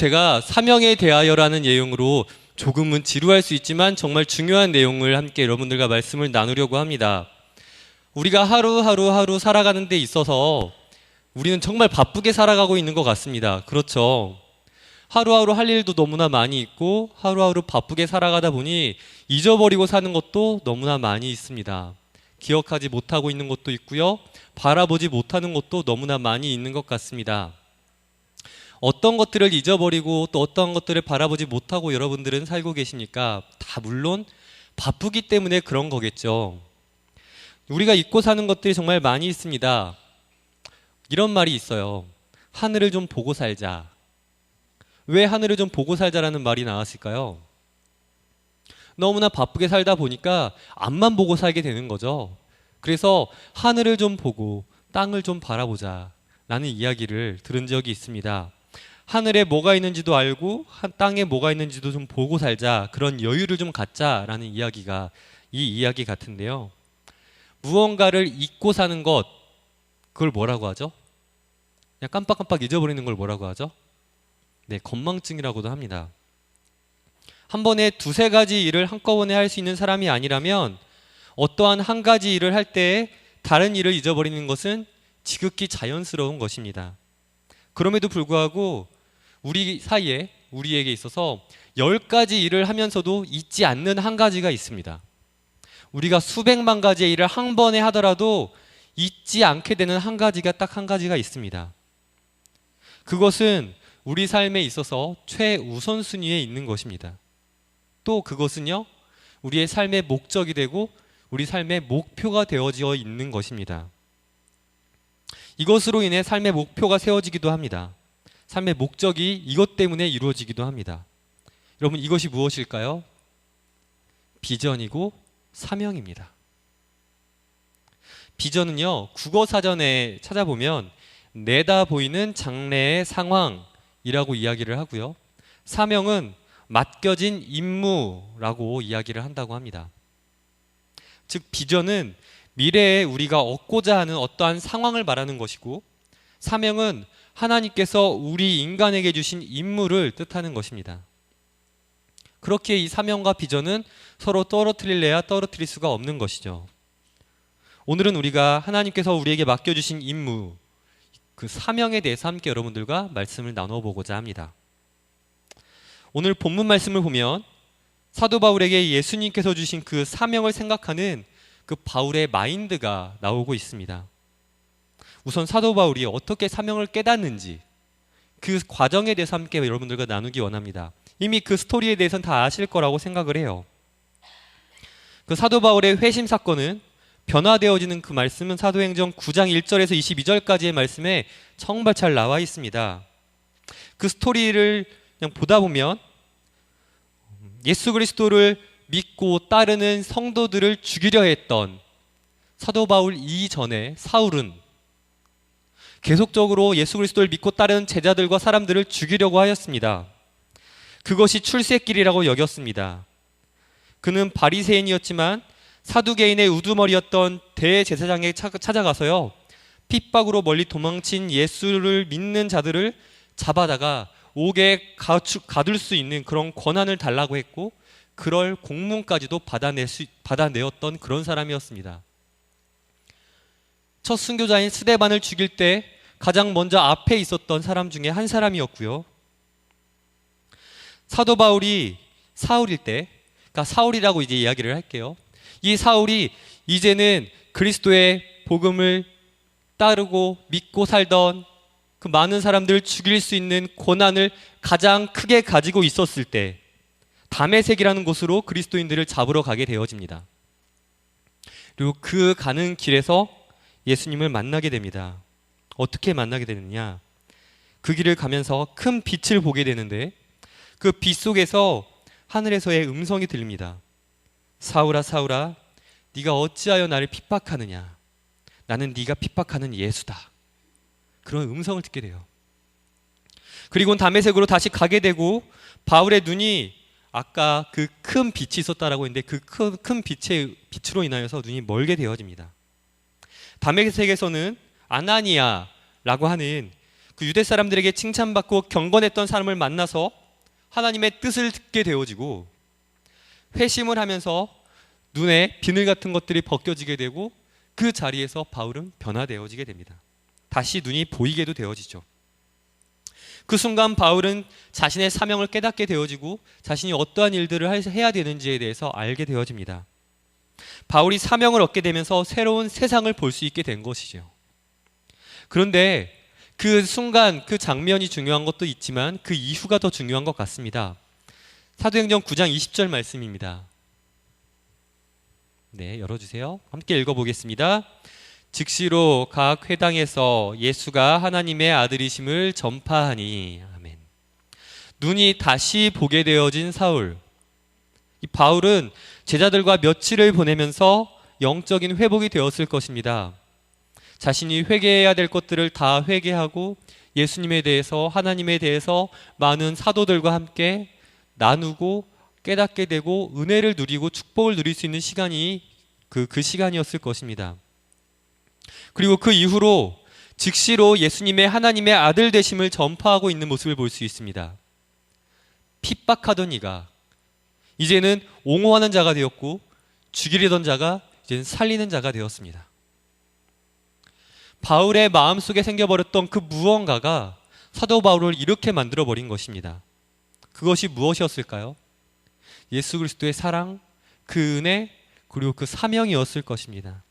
제가 사명에 대하여라는 내용으로 조금은 지루할 수 있지만 정말 중요한 내용을 함께 여러분들과 말씀을 나누려고 합니다. 우리가 하루 살아가는 데 있어서 우리는 정말 바쁘게 살아가고 있는 것 같습니다. 그렇죠? 하루하루 할 일도 너무나 많이 있고 하루하루 바쁘게 살아가다 보니 잊어버리고 사는 것도 너무나 많이 있습니다. 기억하지 못하고 있는 것도 있고요. 바라보지 못하는 것도 너무나 많이 있는 것 같습니다. 어떤 것들을 잊어버리고 또 어떤 것들을 바라보지 못하고 여러분들은 살고 계십니까? 다 물론 바쁘기 때문에 그런 거겠죠. 우리가 잊고 사는 것들이 정말 많이 있습니다. 이런 말이 있어요. 하늘을 좀 보고 살자. 왜 하늘을 좀 보고 살자라는 말이 나왔을까요? 너무나 바쁘게 살다 보니까 앞만 보고 살게 되는 거죠. 그래서 하늘을 좀 보고 땅을 좀 바라보자 라는 이야기를 들은 적이 있습니다. 하늘에 뭐가 있는지도 알고 땅에 뭐가 있는지도 좀 보고 살자, 그런 여유를 좀 갖자라는 이야기가 이 이야기 같은데요. 무언가를 잊고 사는 것, 그걸 뭐라고 하죠? 그냥 깜빡깜빡 잊어버리는 걸 뭐라고 하죠? 네, 건망증이라고도 합니다. 한 번에 두세 가지 일을 한꺼번에 할 수 있는 사람이 아니라면 어떠한 한 가지 일을 할 때 다른 일을 잊어버리는 것은 지극히 자연스러운 것입니다. 그럼에도 불구하고 우리 사이에, 우리에게 있어서 10가지 일을 하면서도 잊지 않는 한 가지가 있습니다. 우리가 수백만 가지의 일을 한 번에 하더라도 잊지 않게 되는 한 가지가 딱 한 가지가 있습니다. 그것은 우리 삶에 있어서 최우선순위에 있는 것입니다. 또 그것은요, 우리의 삶의 목적이 되고 우리 삶의 목표가 되어져 있는 것입니다. 이것으로 인해 삶의 목표가 세워지기도 합니다. 삶의 목적이 이것 때문에 이루어지기도 합니다. 여러분, 이것이 무엇일까요? 비전이고 사명입니다. 비전은요, 국어사전에 찾아보면 내다 보이는 장래의 상황이라고 이야기를 하고요. 사명은 맡겨진 임무라고 이야기를 한다고 합니다. 즉, 비전은 미래에 우리가 얻고자 하는 어떠한 상황을 말하는 것이고, 사명은 하나님께서 우리 인간에게 주신 임무를 뜻하는 것입니다. 그렇게 이 사명과 비전은 서로 떨어뜨릴래야 떨어뜨릴 수가 없는 것이죠. 오늘은 우리가 하나님께서 우리에게 맡겨주신 임무, 그 사명에 대해서 함께 여러분들과 말씀을 나눠보고자 합니다. 오늘 본문 말씀을 보면 사도 바울에게 예수님께서 주신 그 사명을 생각하는 그 바울의 마인드가 나오고 있습니다. 우선 사도 바울이 어떻게 사명을 깨닫는지 그 과정에 대해서 함께 여러분들과 나누기 원합니다. 이미 그 스토리에 대해서는 다 아실 거라고 생각을 해요. 그 사도 바울의 회심 사건은 변화되어지는 그 말씀은 사도행전 9장 1절에서 22절까지의 말씀에 정말 잘 나와 있습니다. 그 스토리를 그냥 보다 보면 예수 그리스도를 믿고 따르는 성도들을 죽이려 했던 사도 바울 이전에 사울은 계속적으로 예수 그리스도를 믿고 따르는 제자들과 사람들을 죽이려고 하였습니다. 그것이 출세길이라고 여겼습니다. 그는 바리새인이었지만 사두개인의 우두머리였던 대제사장에게 찾아가서요, 핍박으로 멀리 도망친 예수를 믿는 자들을 잡아다가 옥에 가둘 수 있는 그런 권한을 달라고 했고, 그럴 공문까지도 받아내었던 그런 사람이었습니다. 첫 순교자인 스데반을 죽일 때 가장 먼저 앞에 있었던 사람 중에 한 사람이었고요. 사도 바울이 사울일 때, 그러니까 사울이라고 이제 이야기를 할게요. 이 사울이 이제는 그리스도의 복음을 따르고 믿고 살던 그 많은 사람들을 죽일 수 있는 권한을 가장 크게 가지고 있었을 때 다메섹이라는 곳으로 그리스도인들을 잡으러 가게 되어집니다. 그리고 그 가는 길에서 예수님을 만나게 됩니다. 어떻게 만나게 되느냐? 그 길을 가면서 큰 빛을 보게 되는데 그 빛 속에서 하늘에서의 음성이 들립니다. 사울아 사울아, 네가 어찌하여 나를 핍박하느냐? 나는 네가 핍박하는 예수다. 그런 음성을 듣게 돼요. 그리고 다메섹으로 다시 가게 되고 바울의 눈이 아까 그 큰 빛이 있었다라고 했는데 그 큰 빛으로 인하여서 눈이 멀게 되어집니다. 다메섹에서는 아나니아라고 하는 그 유대 사람들에게 칭찬받고 경건했던 사람을 만나서 하나님의 뜻을 듣게 되어지고, 회심을 하면서 눈에 비늘 같은 것들이 벗겨지게 되고, 그 자리에서 바울은 변화되어지게 됩니다. 다시 눈이 보이게도 되어지죠. 그 순간 바울은 자신의 사명을 깨닫게 되어지고 자신이 어떠한 일들을 해야 되는지에 대해서 알게 되어집니다. 바울이 사명을 얻게 되면서 새로운 세상을 볼 수 있게 된 것이죠. 그런데 그 순간, 그 장면이 중요한 것도 있지만 그 이후가 더 중요한 것 같습니다. 사도행전 9장 20절 말씀입니다. 네, 열어주세요. 함께 읽어보겠습니다. 즉시로 각 회당에서 예수가 하나님의 아들이심을 전파하니. 아멘. 눈이 다시 보게 되어진 사울. 이 바울은 제자들과 며칠을 보내면서 영적인 회복이 되었을 것입니다. 자신이 회개해야 될 것들을 다 회개하고 예수님에 대해서, 하나님에 대해서 많은 사도들과 함께 나누고 깨닫게 되고 은혜를 누리고 축복을 누릴 수 있는 시간이 그 시간이었을 것입니다. 그리고 그 이후로 즉시로 예수님의 하나님의 아들 되심을 전파하고 있는 모습을 볼 수 있습니다. 핍박하던 이가 이제는 옹호하는 자가 되었고, 죽이려던 자가 이제는 살리는 자가 되었습니다. 바울의 마음속에 생겨버렸던 그 무언가가 사도 바울을 이렇게 만들어버린 것입니다. 그것이 무엇이었을까요? 예수 그리스도의 사랑, 그 은혜, 그리고 그 사명이었을 것입니다.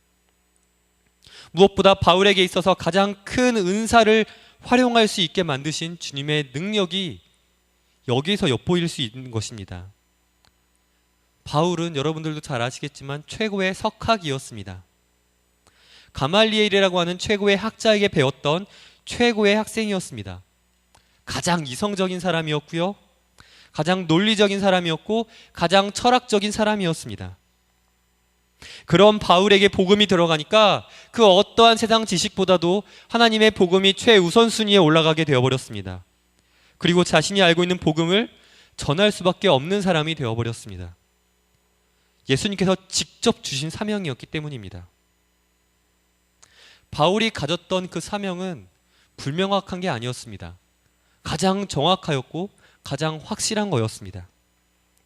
무엇보다 바울에게 있어서 가장 큰 은사를 활용할 수 있게 만드신 주님의 능력이 여기에서 엿보일 수 있는 것입니다. 바울은 여러분들도 잘 아시겠지만 최고의 석학이었습니다. 가말리엘이라고 하는 최고의 학자에게 배웠던 최고의 학생이었습니다. 가장 이성적인 사람이었고요, 가장 논리적인 사람이었고, 가장 철학적인 사람이었습니다. 그런 바울에게 복음이 들어가니까 그 어떠한 세상 지식보다도 하나님의 복음이 최우선순위에 올라가게 되어버렸습니다. 그리고 자신이 알고 있는 복음을 전할 수밖에 없는 사람이 되어버렸습니다. 예수님께서 직접 주신 사명이었기 때문입니다. 바울이 가졌던 그 사명은 불명확한 게 아니었습니다. 가장 정확하였고 가장 확실한 거였습니다.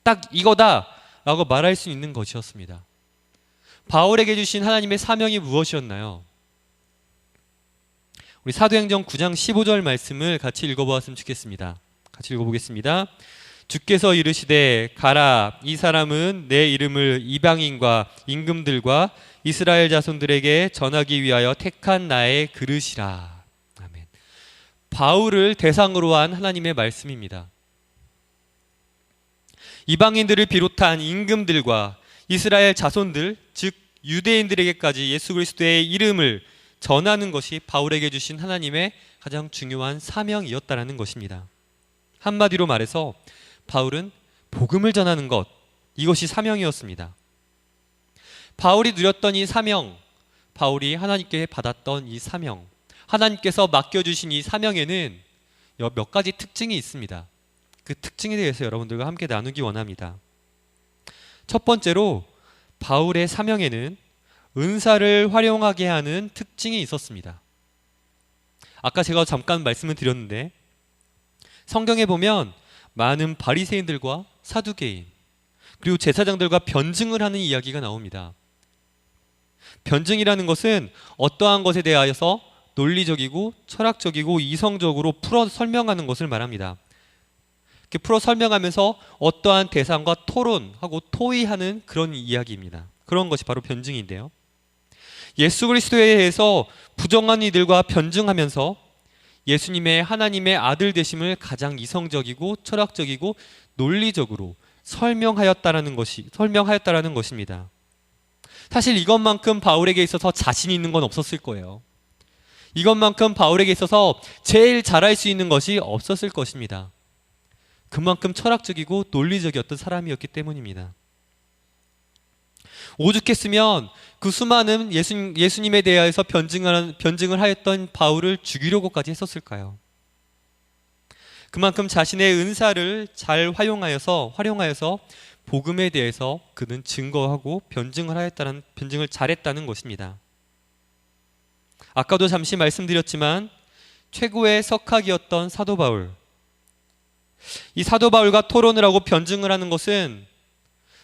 딱 이거다 라고 말할 수 있는 것이었습니다. 바울에게 주신 하나님의 사명이 무엇이었나요? 우리 사도행전 9장 15절 말씀을 같이 읽어보았으면 좋겠습니다. 같이 읽어보겠습니다. 주께서 이르시되 가라, 이 사람은 내 이름을 이방인과 임금들과 이스라엘 자손들에게 전하기 위하여 택한 나의 그릇이라. 아멘. 바울을 대상으로 한 하나님의 말씀입니다. 이방인들을 비롯한 임금들과 이스라엘 자손들, 즉 유대인들에게까지 예수 그리스도의 이름을 전하는 것이 바울에게 주신 하나님의 가장 중요한 사명이었다라는 것입니다. 한마디로 말해서 바울은 복음을 전하는 것, 이것이 사명이었습니다. 바울이 누렸던 이 사명, 바울이 하나님께 받았던 이 사명, 하나님께서 맡겨주신 이 사명에는 몇 가지 특징이 있습니다. 그 특징에 대해서 여러분들과 함께 나누기 원합니다. 첫 번째로 바울의 사명에는 은사를 활용하게 하는 특징이 있었습니다. 아까 제가 잠깐 말씀을 드렸는데 성경에 보면 많은 바리새인들과 사두개인 그리고 제사장들과 변증을 하는 이야기가 나옵니다. 변증이라는 것은 어떠한 것에 대하여서 논리적이고 철학적이고 이성적으로 풀어 설명하는 것을 말합니다. 이렇게 풀어 설명하면서 어떠한 대상과 토론하고 토의하는 그런 이야기입니다. 그런 것이 바로 변증인데요. 예수 그리스도에 대해서 부정한 이들과 변증하면서 예수님의 하나님의 아들 되심을 가장 이성적이고 철학적이고 논리적으로 설명하였다라는 것입니다. 사실 이것만큼 바울에게 있어서 자신 있는 건 없었을 거예요. 이것만큼 바울에게 있어서 제일 잘할 수 있는 것이 없었을 것입니다. 그만큼 철학적이고 논리적이었던 사람이었기 때문입니다. 오죽했으면 그 수많은 예수님에 대해서 변증을 하였던 바울을 죽이려고까지 했었을까요? 그만큼 자신의 은사를 잘 활용하여서 복음에 대해서 그는 증거하고 변증을 잘했다는 것입니다. 아까도 잠시 말씀드렸지만 최고의 석학이었던 사도 바울. 이 사도 바울과 토론을 하고 변증을 하는 것은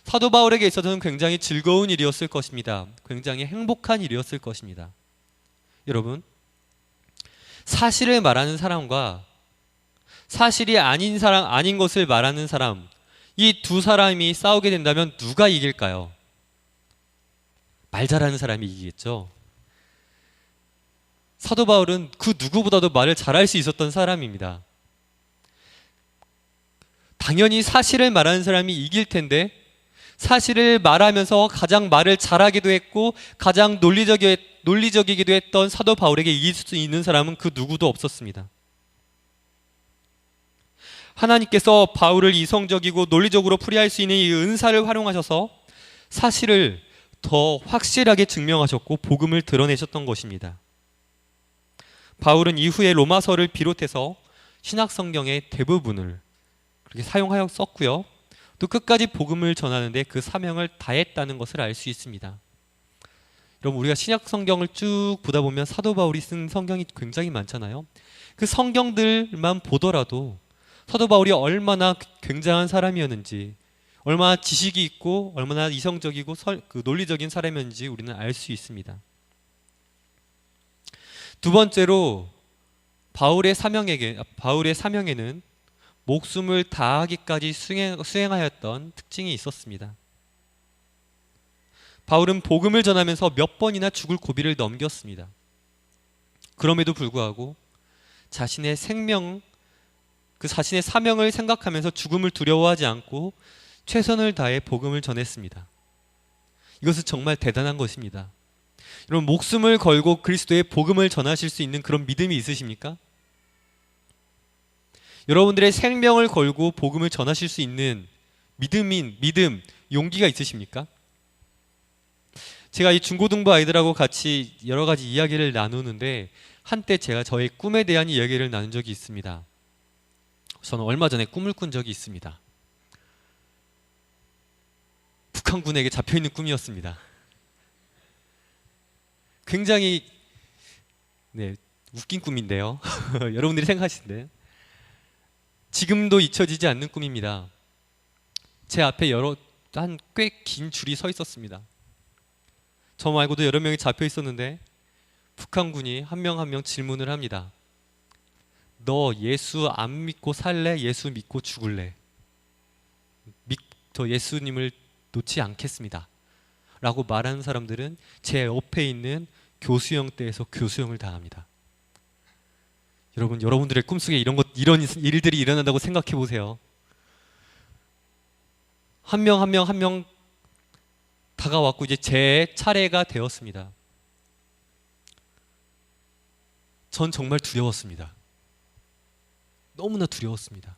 사도 바울에게 있어서는 굉장히 즐거운 일이었을 것입니다. 굉장히 행복한 일이었을 것입니다. 여러분, 사실을 말하는 사람과 사실이 아닌 아닌 것을 말하는 사람, 이 두 사람이 싸우게 된다면 누가 이길까요? 말 잘하는 사람이 이기겠죠. 사도 바울은 그 누구보다도 말을 잘할 수 있었던 사람입니다. 당연히 사실을 말하는 사람이 이길 텐데, 사실을 말하면서 가장 말을 잘하기도 했고 가장 논리적이기도 했던 사도 바울에게 이길 수 있는 사람은 그 누구도 없었습니다. 하나님께서 바울을 이성적이고 논리적으로 풀이할 수 있는 이 은사를 활용하셔서 사실을 더 확실하게 증명하셨고 복음을 드러내셨던 것입니다. 바울은 이후에 로마서를 비롯해서 신약 성경의 대부분을 그렇게 사용하여 썼고요. 또 끝까지 복음을 전하는데 그 사명을 다했다는 것을 알 수 있습니다. 여러분, 우리가 신약 성경을 쭉 보다 보면 사도 바울이 쓴 성경이 굉장히 많잖아요. 그 성경들만 보더라도 사도 바울이 얼마나 굉장한 사람이었는지, 얼마나 지식이 있고 얼마나 이성적이고 논리적인 사람이었는지 우리는 알 수 있습니다. 두 번째로 바울의 사명에는 목숨을 다하기까지 수행하였던 특징이 있었습니다. 바울은 복음을 전하면서 몇 번이나 죽을 고비를 넘겼습니다. 그럼에도 불구하고 자신의 사명을 생각하면서 죽음을 두려워하지 않고 최선을 다해 복음을 전했습니다. 이것은 정말 대단한 것입니다. 여러분, 목숨을 걸고 그리스도의 복음을 전하실 수 있는 그런 믿음이 있으십니까? 여러분들의 생명을 걸고 복음을 전하실 수 있는 믿음, 용기가 있으십니까? 제가 이 중고등부 아이들하고 같이 여러 가지 이야기를 나누는데 한때 제가 저의 꿈에 대한 이야기를 나눈 적이 있습니다. 저는 얼마 전에 꿈을 꾼 적이 있습니다. 북한군에게 잡혀있는 꿈이었습니다. 굉장히 웃긴 꿈인데요. 여러분들이 생각하시는데 지금도 잊혀지지 않는 꿈입니다. 제 앞에 꽤 긴 줄이 서 있었습니다. 저 말고도 여러 명이 잡혀 있었는데 북한군이 한 명 한 명 질문을 합니다. 너 예수 안 믿고 살래? 예수 믿고 죽을래? 저 예수님을 놓지 않겠습니다 라고 말하는 사람들은 제 옆에 있는 교수형대에서 교수형을 당합니다. 여러분, 여러분들의 꿈속에 이런 일들이 일어난다고 생각해 보세요. 한 명 한 명 다가왔고 이제 제 차례가 되었습니다. 전 정말 두려웠습니다. 너무나 두려웠습니다.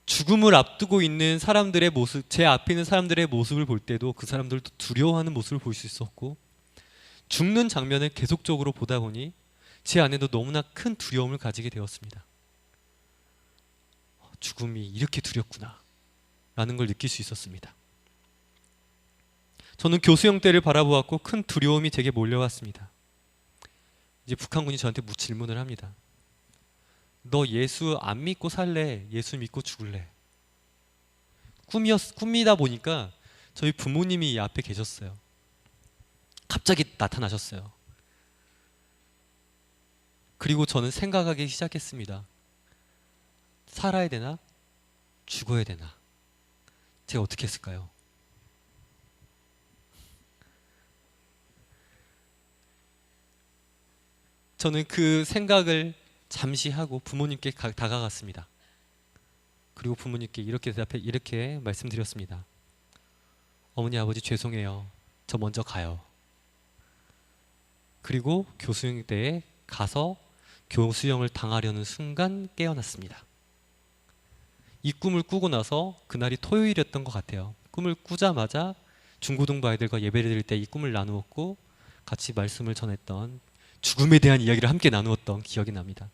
죽음을 앞두고 있는 사람들의 모습, 제 앞에 있는 사람들의 모습을 볼 때도 그 사람들도 두려워하는 모습을 볼 수 있었고, 죽는 장면을 계속적으로 보다 보니 제 안에도 너무나 큰 두려움을 가지게 되었습니다. 죽음이 이렇게 두렵구나 라는 걸 느낄 수 있었습니다. 저는 교수형 때를 바라보았고 큰 두려움이 제게 몰려왔습니다. 이제 북한군이 저한테 질문을 합니다. 너 예수 안 믿고 살래? 예수 믿고 죽을래? 꿈이다 보니까 저희 부모님이 이 앞에 계셨어요. 갑자기 나타나셨어요. 그리고 저는 생각하기 시작했습니다. 살아야 되나? 죽어야 되나? 제가 어떻게 했을까요? 저는 그 생각을 잠시 하고 부모님께 다가갔습니다. 그리고 부모님께 이렇게 말씀드렸습니다. 어머니, 아버지 죄송해요. 저 먼저 가요. 그리고 교수형대에 가서 교수형을 당하려는 순간 깨어났습니다. 이 꿈을 꾸고 나서 그날이 토요일이었던 것 같아요. 꿈을 꾸자마자 중고등부 아이들과 예배를 드릴 때 이 꿈을 나누었고 같이 말씀을 전했던, 죽음에 대한 이야기를 함께 나누었던 기억이 납니다.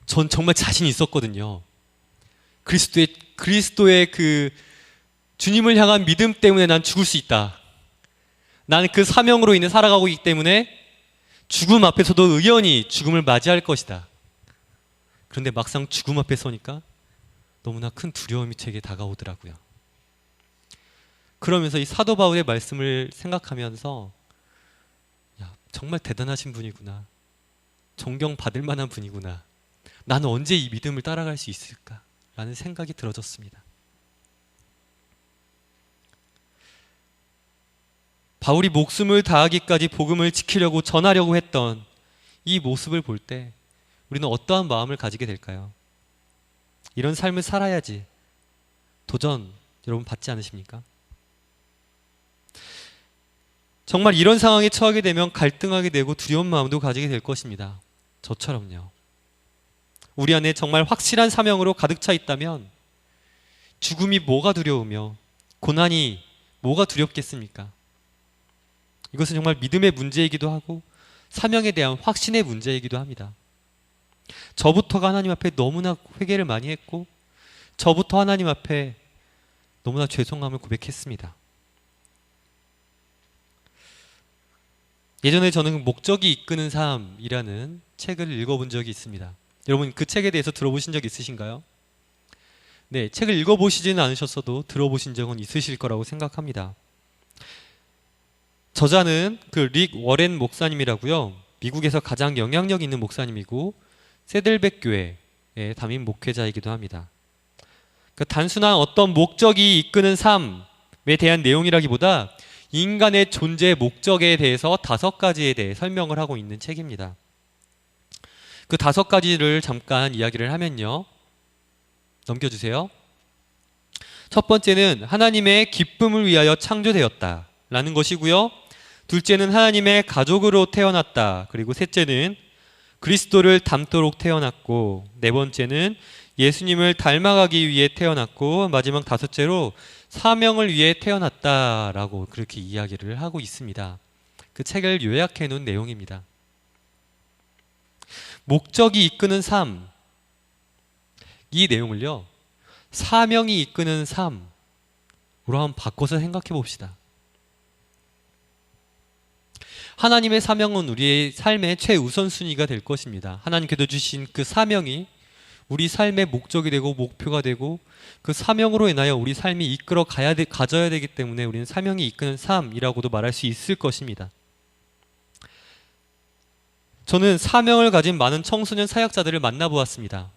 전 정말 자신이 있었거든요. 그리스도의 그 주님을 향한 믿음 때문에 난 죽을 수 있다. 나는 그 사명으로 인해 살아가고 있기 때문에 죽음 앞에서도 의연히 죽음을 맞이할 것이다. 그런데 막상 죽음 앞에 서니까 너무나 큰 두려움이 제게 다가오더라고요. 그러면서 이 사도 바울의 말씀을 생각하면서 야, 정말 대단하신 분이구나. 존경받을 만한 분이구나. 나는 언제 이 믿음을 따라갈 수 있을까? 라는 생각이 들어졌습니다. 바울이 목숨을 다하기까지 복음을 지키려고 전하려고 했던 이 모습을 볼 때 우리는 어떠한 마음을 가지게 될까요? 이런 삶을 살아야지 도전 여러분 받지 않으십니까? 정말 이런 상황에 처하게 되면 갈등하게 되고 두려운 마음도 가지게 될 것입니다. 저처럼요. 우리 안에 정말 확실한 사명으로 가득 차 있다면 죽음이 뭐가 두려우며 고난이 뭐가 두렵겠습니까? 이것은 정말 믿음의 문제이기도 하고 사명에 대한 확신의 문제이기도 합니다. 저부터가 하나님 앞에 너무나 회개를 많이 했고 저부터 하나님 앞에 너무나 죄송함을 고백했습니다. 예전에 저는 목적이 이끄는 삶이라는 책을 읽어본 적이 있습니다. 여러분 그 책에 대해서 들어보신 적 있으신가요? 네, 책을 읽어보시지는 않으셨어도 들어보신 적은 있으실 거라고 생각합니다. 저자는 그 릭 워렌 목사님이라고요. 미국에서 가장 영향력 있는 목사님이고 세들백 교회의 담임 목회자이기도 합니다. 그러니까 단순한 어떤 목적이 이끄는 삶에 대한 내용이라기보다 인간의 존재 목적에 대해서 5가지에 대해 설명을 하고 있는 책입니다. 그 5가지를 잠깐 이야기를 하면요. 넘겨주세요. 첫 번째는 하나님의 기쁨을 위하여 창조되었다 라는 것이고요. 둘째는 하나님의 가족으로 태어났다. 그리고 셋째는 그리스도를 닮도록 태어났고, 네 번째는 예수님을 닮아가기 위해 태어났고, 마지막 5째로 사명을 위해 태어났다라고 그렇게 이야기를 하고 있습니다. 그 책을 요약해 놓은 내용입니다. 목적이 이끄는 삶, 이 내용을요, 사명이 이끄는 삶으로 한번 바꿔서 생각해 봅시다. 하나님의 사명은 우리의 삶의 최우선순위가 될 것입니다. 하나님께서 주신 그 사명이 우리 삶의 목적이 되고 목표가 되고 그 사명으로 인하여 우리 삶이 이끌어 가져야 되기 때문에 우리는 사명이 이끄는 삶이라고도 말할 수 있을 것입니다. 저는 사명을 가진 많은 청소년 사역자들을 만나보았습니다.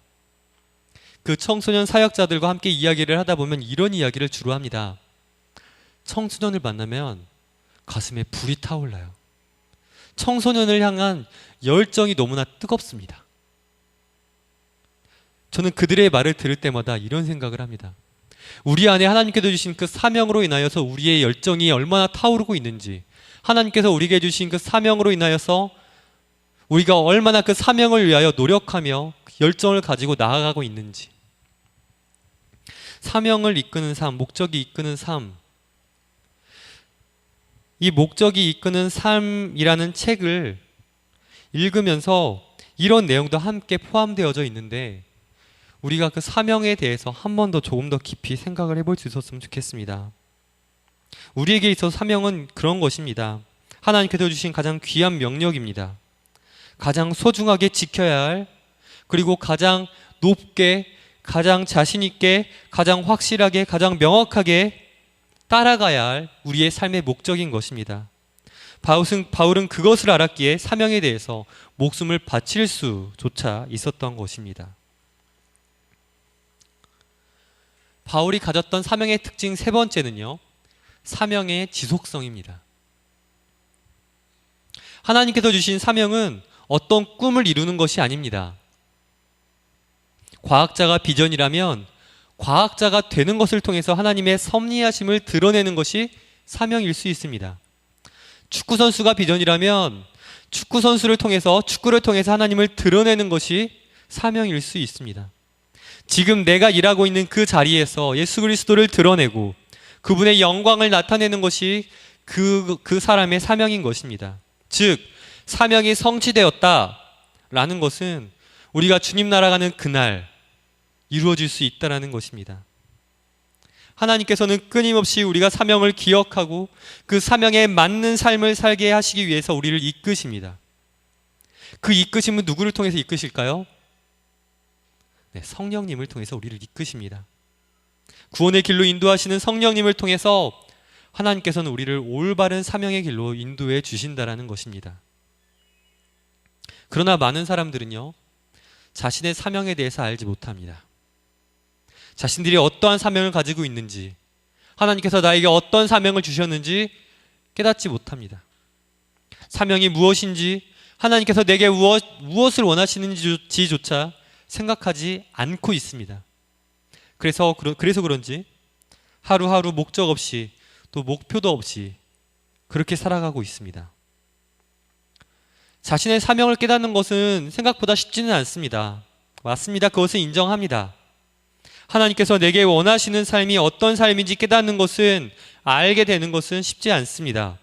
그 청소년 사역자들과 함께 이야기를 하다 보면 이런 이야기를 주로 합니다. 청소년을 만나면 가슴에 불이 타올라요. 청소년을 향한 열정이 너무나 뜨겁습니다. 저는 그들의 말을 들을 때마다 이런 생각을 합니다. 우리 안에 하나님께서 주신 그 사명으로 인하여서 우리의 열정이 얼마나 타오르고 있는지, 하나님께서 우리에게 주신 그 사명으로 인하여서 우리가 얼마나 그 사명을 위하여 노력하며 열정을 가지고 나아가고 있는지, 사명을 이끄는 삶, 목적이 이끄는 삶, 이 목적이 이끄는 삶이라는 책을 읽으면서 이런 내용도 함께 포함되어져 있는데 우리가 그 사명에 대해서 한 번 더 조금 더 깊이 생각을 해볼 수 있었으면 좋겠습니다. 우리에게 있어서 사명은 그런 것입니다. 하나님께서 주신 가장 귀한 명령입니다. 가장 소중하게 지켜야 할, 그리고 가장 높게, 가장 자신 있게, 가장 확실하게, 가장 명확하게 따라가야 할 우리의 삶의 목적인 것입니다. 바울은 그것을 알았기에 사명에 대해서 목숨을 바칠 수조차 있었던 것입니다. 바울이 가졌던 사명의 특징 세 번째는요, 사명의 지속성입니다. 하나님께서 주신 사명은 어떤 꿈을 이루는 것이 아닙니다. 과학자가 비전이라면 과학자가 되는 것을 통해서 하나님의 섭리하심을 드러내는 것이 사명일 수 있습니다. 축구선수가 비전이라면 축구선수를 통해서, 축구를 통해서 하나님을 드러내는 것이 사명일 수 있습니다. 지금 내가 일하고 있는 그 자리에서 예수 그리스도를 드러내고 그분의 영광을 나타내는 것이 그 사람의 사명인 것입니다. 즉, 사명이 성취되었다라는 것은 우리가 주님 날아가는 그날 이루어질 수 있다는 것입니다. 하나님께서는 끊임없이 우리가 사명을 기억하고 그 사명에 맞는 삶을 살게 하시기 위해서 우리를 이끄십니다. 그 이끄심은 누구를 통해서 이끄실까요? 네, 성령님을 통해서 우리를 이끄십니다. 구원의 길로 인도하시는 성령님을 통해서 하나님께서는 우리를 올바른 사명의 길로 인도해 주신다라는 것입니다. 그러나 많은 사람들은요, 자신의 사명에 대해서 알지 못합니다. 자신들이 어떠한 사명을 가지고 있는지, 하나님께서 나에게 어떤 사명을 주셨는지 깨닫지 못합니다. 사명이 무엇인지, 하나님께서 내게 무엇을 원하시는지조차 생각하지 않고 있습니다. 그래서 그런지 하루하루 목적 없이 또 목표도 없이 그렇게 살아가고 있습니다. 자신의 사명을 깨닫는 것은 생각보다 쉽지는 않습니다. 맞습니다. 그것은 인정합니다. 하나님께서 내게 원하시는 삶이 어떤 삶인지 깨닫는 것은, 알게 되는 것은 쉽지 않습니다.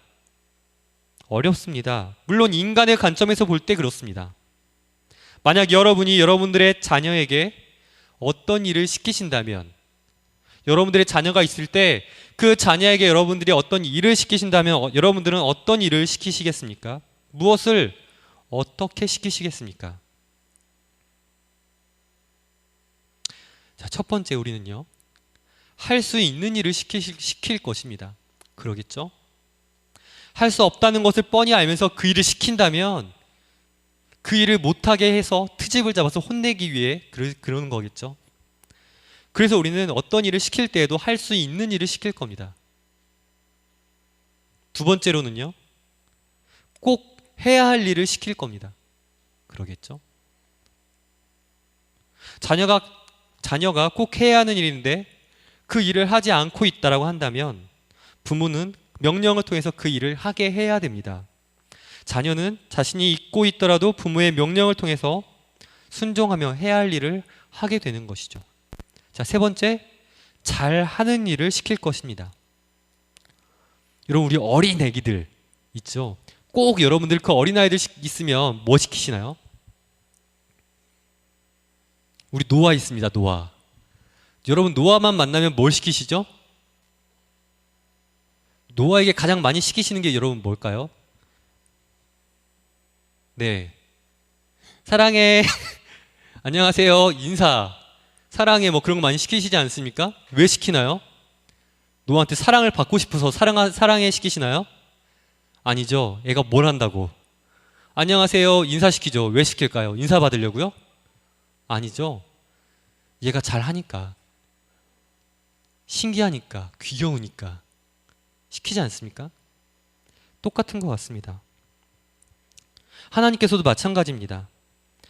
어렵습니다. 물론 인간의 관점에서 볼 때 그렇습니다. 만약 여러분이 여러분들의 자녀에게 어떤 일을 시키신다면, 여러분들의 자녀가 있을 때 그 자녀에게 여러분들이 어떤 일을 시키신다면 여러분들은 어떤 일을 시키시겠습니까? 무엇을 어떻게 시키시겠습니까? 자, 첫 번째 우리는요, 할 수 있는 일을 시킬 것입니다. 그러겠죠? 할 수 없다는 것을 뻔히 알면서 그 일을 시킨다면 그 일을 못하게 해서 트집을 잡아서 혼내기 위해 그러는 거겠죠. 그래서 우리는 어떤 일을 시킬 때에도 할 수 있는 일을 시킬 겁니다. 두 번째로는요, 꼭 해야 할 일을 시킬 겁니다. 그러겠죠? 자녀가 꼭 해야 하는 일인데 그 일을 하지 않고 있다라고 한다면 부모는 명령을 통해서 그 일을 하게 해야 됩니다. 자녀는 자신이 잊고 있더라도 부모의 명령을 통해서 순종하며 해야 할 일을 하게 되는 것이죠. 자, 세 번째, 잘 하는 일을 시킬 것입니다. 여러분, 우리 어린 애기들 있죠? 꼭 여러분들 그 어린아이들 있으면 뭐 시키시나요? 우리 노아 있습니다. 노아. 여러분, 노아만 만나면 뭘 시키시죠? 노아에게 가장 많이 시키시는 게 여러분 뭘까요? 네, 사랑해. 안녕하세요. 인사. 사랑해. 뭐 그런 거 많이 시키시지 않습니까? 왜 시키나요? 노아한테 사랑을 받고 싶어서 사랑해 시키시나요? 아니죠. 애가 뭘 한다고? 안녕하세요. 인사시키죠. 왜 시킬까요? 인사 받으려고요? 아니죠. 얘가 잘하니까, 신기하니까, 귀여우니까 시키지 않습니까? 똑같은 것 같습니다. 하나님께서도 마찬가지입니다.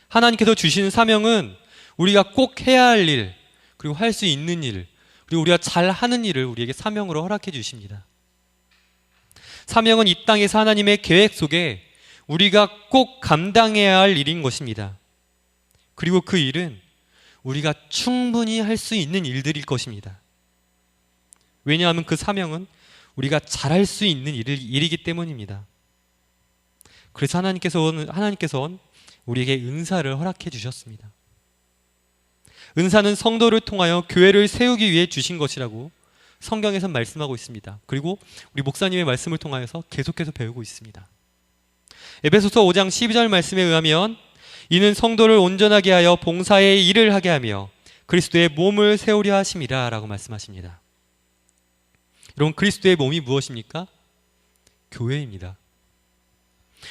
하나님께서 주시는 사명은 우리가 꼭 해야 할 일, 그리고 할 수 있는 일, 그리고 우리가 잘하는 일을 우리에게 사명으로 허락해 주십니다. 사명은 이 땅에서 하나님의 계획 속에 우리가 꼭 감당해야 할 일인 것입니다. 그리고 그 일은 우리가 충분히 할 수 있는 일들일 것입니다. 왜냐하면 그 사명은 우리가 잘할 수 있는 일이기 때문입니다. 그래서 하나님께서는 우리에게 은사를 허락해 주셨습니다. 은사는 성도를 통하여 교회를 세우기 위해 주신 것이라고 성경에서 말씀하고 있습니다. 그리고 우리 목사님의 말씀을 통하여서 계속해서 배우고 있습니다. 에베소서 5장 12절 말씀에 의하면 이는 성도를 온전하게 하여 봉사의 일을 하게 하며 그리스도의 몸을 세우려 하심이라 라고 말씀하십니다. 여러분, 그리스도의 몸이 무엇입니까? 교회입니다.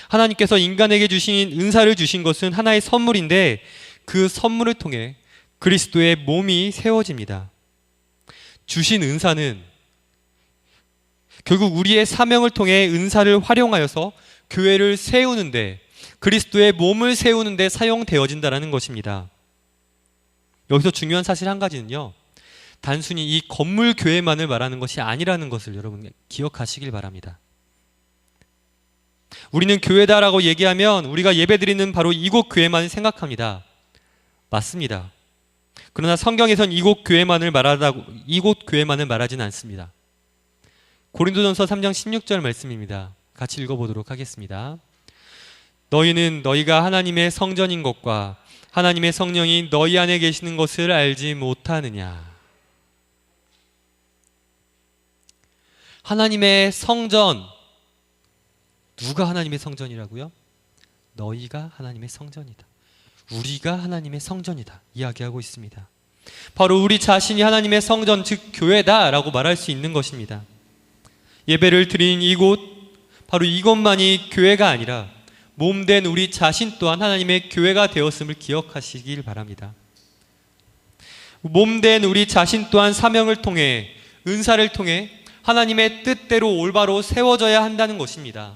하나님께서 인간에게 주신 은사를 주신 것은 하나의 선물인데 그 선물을 통해 그리스도의 몸이 세워집니다. 주신 은사는 결국 우리의 사명을 통해 은사를 활용하여서 교회를 세우는데, 그리스도의 몸을 세우는데 사용되어진다는 것입니다. 여기서 중요한 사실 한 가지는요, 단순히 이 건물 교회만을 말하는 것이 아니라는 것을 여러분 기억하시길 바랍니다. 우리는 교회다라고 얘기하면 우리가 예배드리는 바로 이곳 교회만을 생각합니다. 맞습니다. 그러나 성경에선 이곳 교회만을 말하지는 않습니다. 고린도전서 3장 16절 말씀입니다. 같이 읽어보도록 하겠습니다. 너희는 너희가 하나님의 성전인 것과 하나님의 성령이 너희 안에 계시는 것을 알지 못하느냐. 하나님의 성전. 누가 하나님의 성전이라고요? 너희가 하나님의 성전이다. 우리가 하나님의 성전이다. 이야기하고 있습니다. 바로 우리 자신이 하나님의 성전, 즉 교회다라고 말할 수 있는 것입니다. 예배를 드린 이곳, 바로 이것만이 교회가 아니라 몸된 우리 자신 또한 하나님의 교회가 되었음을 기억하시길 바랍니다. 몸된 우리 자신 또한 사명을 통해, 은사를 통해 하나님의 뜻대로 올바로 세워져야 한다는 것입니다.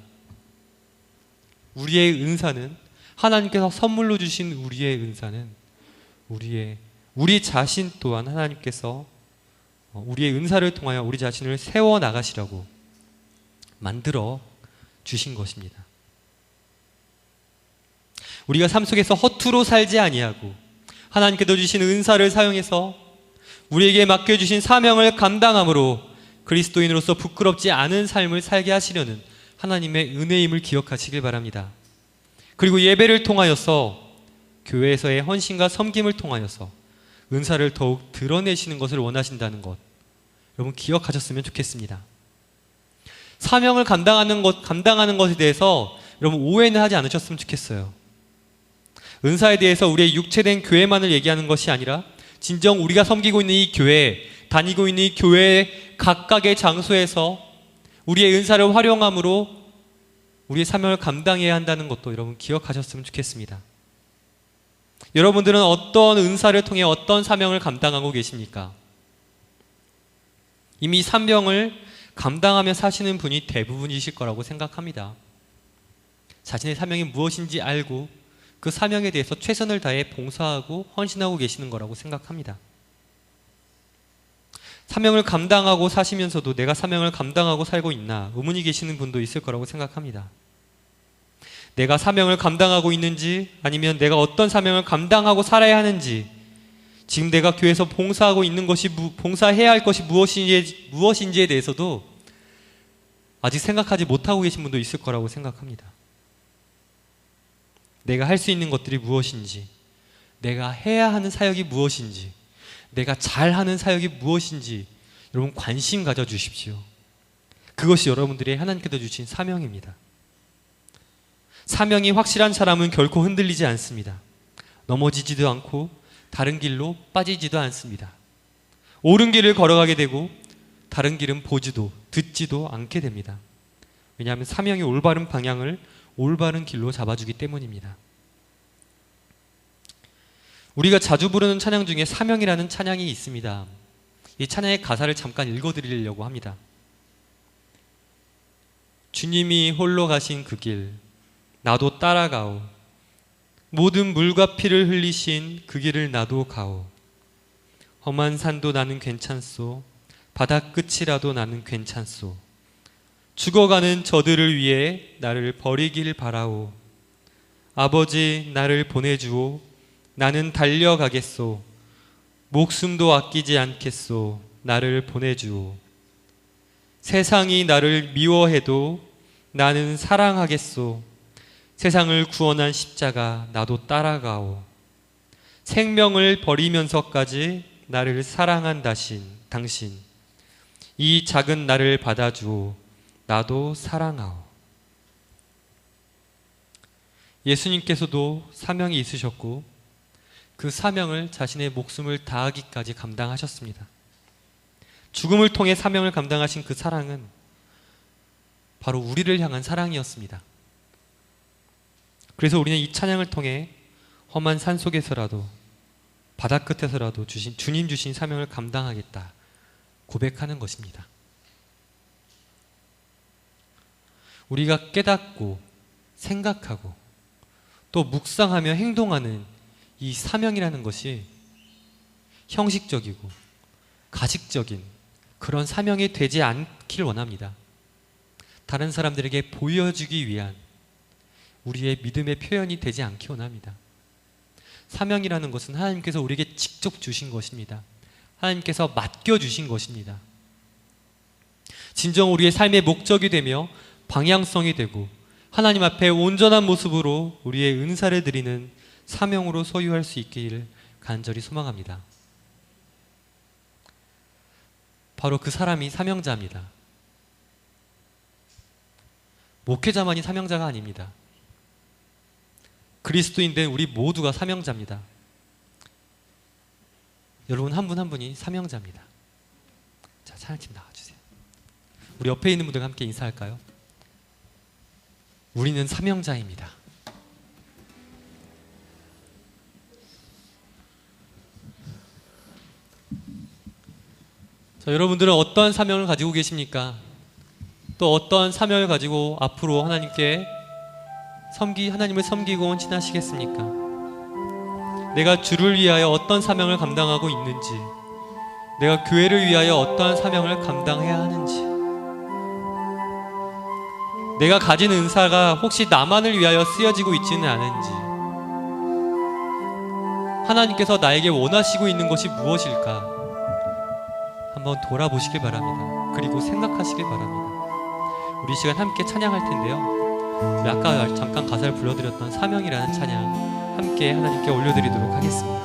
우리의 은사는, 하나님께서 선물로 주신 우리의 은사는 우리 자신 또한 하나님께서 우리의 은사를 통하여 우리 자신을 세워 나가시라고 만들어 주신 것입니다. 우리가 삶 속에서 허투루 살지 아니하고 하나님께서 주신 은사를 사용해서 우리에게 맡겨주신 사명을 감당함으로 그리스도인으로서 부끄럽지 않은 삶을 살게 하시려는 하나님의 은혜임을 기억하시길 바랍니다. 그리고 예배를 통하여서, 교회에서의 헌신과 섬김을 통하여서 은사를 더욱 드러내시는 것을 원하신다는 것, 여러분 기억하셨으면 좋겠습니다. 사명을 감당하는 것에 대해서 여러분 오해는 하지 않으셨으면 좋겠어요. 은사에 대해서 우리의 육체된 교회만을 얘기하는 것이 아니라 진정 우리가 섬기고 있는 이 교회, 다니고 있는 이 교회 각각의 장소에서 우리의 은사를 활용함으로 우리의 사명을 감당해야 한다는 것도 여러분 기억하셨으면 좋겠습니다. 여러분들은 어떤 은사를 통해 어떤 사명을 감당하고 계십니까? 이미 사명을 감당하며 사시는 분이 대부분이실 거라고 생각합니다. 자신의 사명이 무엇인지 알고 그 사명에 대해서 최선을 다해 봉사하고 헌신하고 계시는 거라고 생각합니다. 사명을 감당하고 사시면서도 내가 사명을 감당하고 살고 있나 의문이 계시는 분도 있을 거라고 생각합니다. 내가 사명을 감당하고 있는지, 아니면 내가 어떤 사명을 감당하고 살아야 하는지, 지금 내가 교회에서 봉사하고 있는 것이, 봉사해야 할 것이 무엇인지에 대해서도 아직 생각하지 못하고 계신 분도 있을 거라고 생각합니다. 내가 할 수 있는 것들이 무엇인지, 내가 해야 하는 사역이 무엇인지, 내가 잘하는 사역이 무엇인지 여러분 관심 가져주십시오. 그것이 여러분들의 하나님께서 주신 사명입니다. 사명이 확실한 사람은 결코 흔들리지 않습니다. 넘어지지도 않고 다른 길로 빠지지도 않습니다. 옳은 길을 걸어가게 되고 다른 길은 보지도 듣지도 않게 됩니다. 왜냐하면 사명이 올바른 방향을 올바른 길로 잡아주기 때문입니다. 우리가 자주 부르는 찬양 중에 사명이라는 찬양이 있습니다. 이 찬양의 가사를 잠깐 읽어드리려고 합니다. 주님이 홀로 가신 그 길 나도 따라가오. 모든 물과 피를 흘리신 그 길을 나도 가오. 험한 산도 나는 괜찮소. 바다 끝이라도 나는 괜찮소. 죽어가는 저들을 위해 나를 버리길 바라오. 아버지 나를 보내주오. 나는 달려가겠소. 목숨도 아끼지 않겠소. 나를 보내주오. 세상이 나를 미워해도 나는 사랑하겠소. 세상을 구원한 십자가 나도 따라가오. 생명을 버리면서까지 나를 사랑한 당신. 이 작은 나를 받아주오. 나도 사랑하오. 예수님께서도 사명이 있으셨고 그 사명을 자신의 목숨을 다하기까지 감당하셨습니다. 죽음을 통해 사명을 감당하신 그 사랑은 바로 우리를 향한 사랑이었습니다. 그래서 우리는 이 찬양을 통해 험한 산 속에서라도 바다 끝에서라도 주님 주신 사명을 감당하겠다 고백하는 것입니다. 우리가 깨닫고 생각하고 또 묵상하며 행동하는 이 사명이라는 것이 형식적이고 가식적인 그런 사명이 되지 않길 원합니다. 다른 사람들에게 보여주기 위한 우리의 믿음의 표현이 되지 않기 원합니다. 사명이라는 것은 하나님께서 우리에게 직접 주신 것입니다. 하나님께서 맡겨주신 것입니다. 진정 우리의 삶의 목적이 되며 방향성이 되고 하나님 앞에 온전한 모습으로 우리의 은사를 드리는 사명으로 소유할 수 있기를 간절히 소망합니다. 바로 그 사람이 사명자입니다. 목회자만이 사명자가 아닙니다. 그리스도인 된 우리 모두가 사명자입니다. 여러분 한 분 한 분이 사명자입니다. 자, 찬양팀 나와주세요. 우리 옆에 있는 분들과 함께 인사할까요? 우리는 사명자입니다. 자, 여러분들은 어떠한 사명을 가지고 계십니까? 또 어떠한 사명을 가지고 앞으로 하나님을 섬기고 헌신하시겠습니까? 내가 주를 위하여 어떤 사명을 감당하고 있는지, 내가 교회를 위하여 어떠한 사명을 감당해야 하는지, 내가 가진 은사가 혹시 나만을 위하여 쓰여지고 있지는 않은지, 하나님께서 나에게 원하시고 있는 것이 무엇일까? 한번 돌아보시길 바랍니다. 그리고 생각하시길 바랍니다. 우리 이 시간 함께 찬양할 텐데요. 우리 아까 잠깐 가사를 불러드렸던 사명이라는 찬양 함께 하나님께 올려드리도록 하겠습니다.